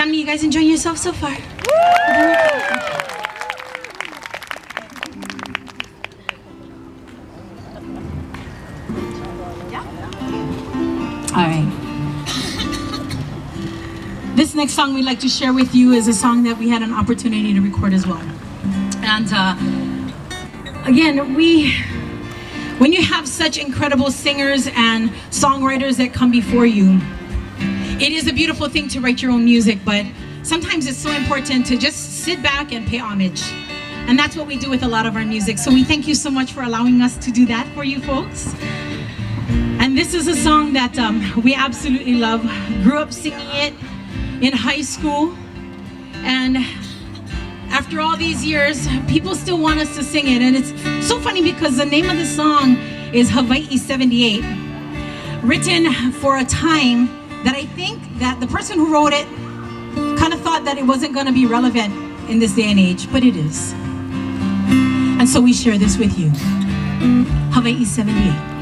Family, you guys enjoying yourself so far? All right. This next song we'd like to share with you is a song that we had an opportunity to record as well. And again, when you have such incredible singers and songwriters that come before you, it is a beautiful thing to write your own music, but sometimes it's so important to just sit back and pay homage. And that's what we do with a lot of our music. So we thank you so much for allowing us to do that for you folks. And this is a song that we absolutely love. Grew up singing it in high school. And after all these years, people still want us to sing it. And it's so funny because the name of the song is Hawaiʻi '78, written for a time that I think that the person who wrote it kind of thought that it wasn't going to be relevant in this day and age, but it is. And so we share this with you. Hawaiʻi '78.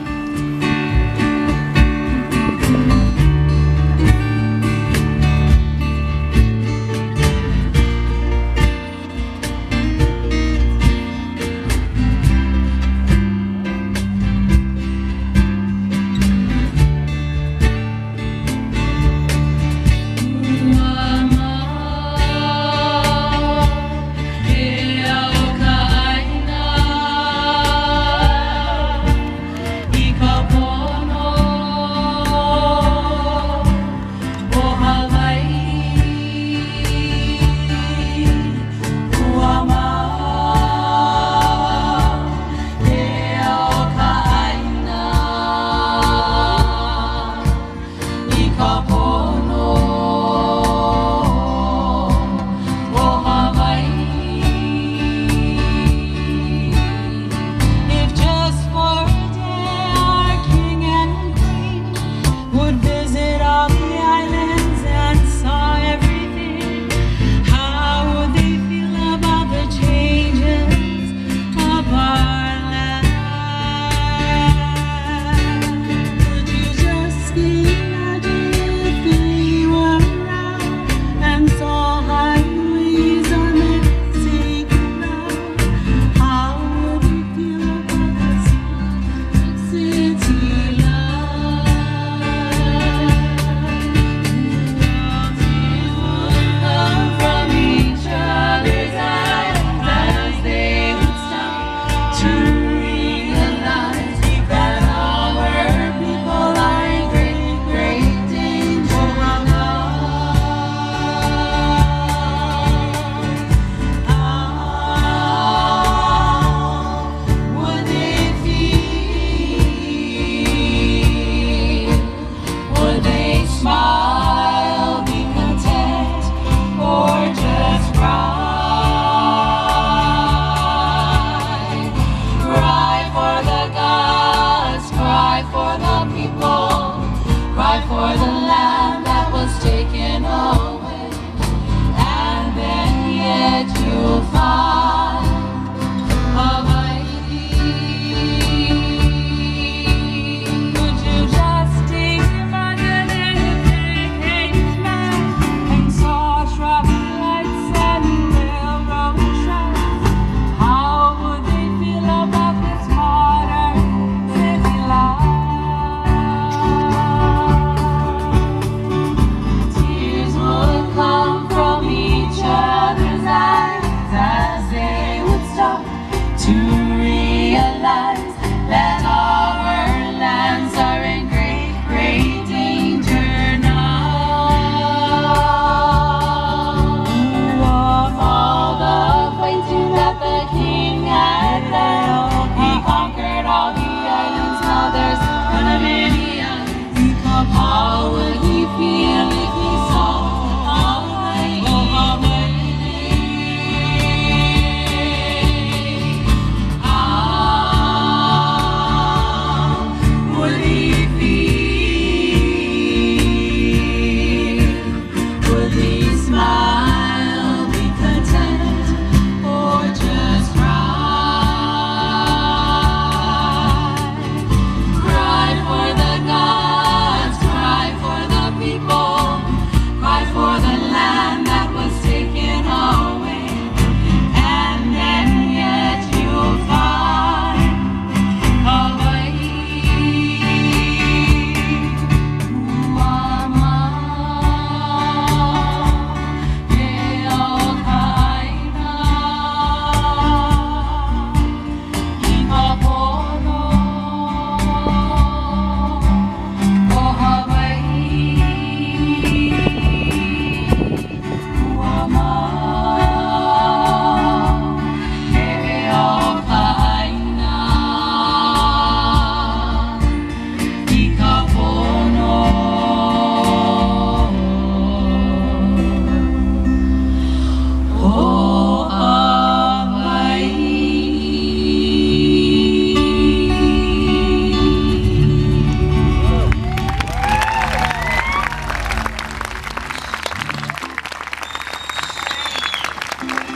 you.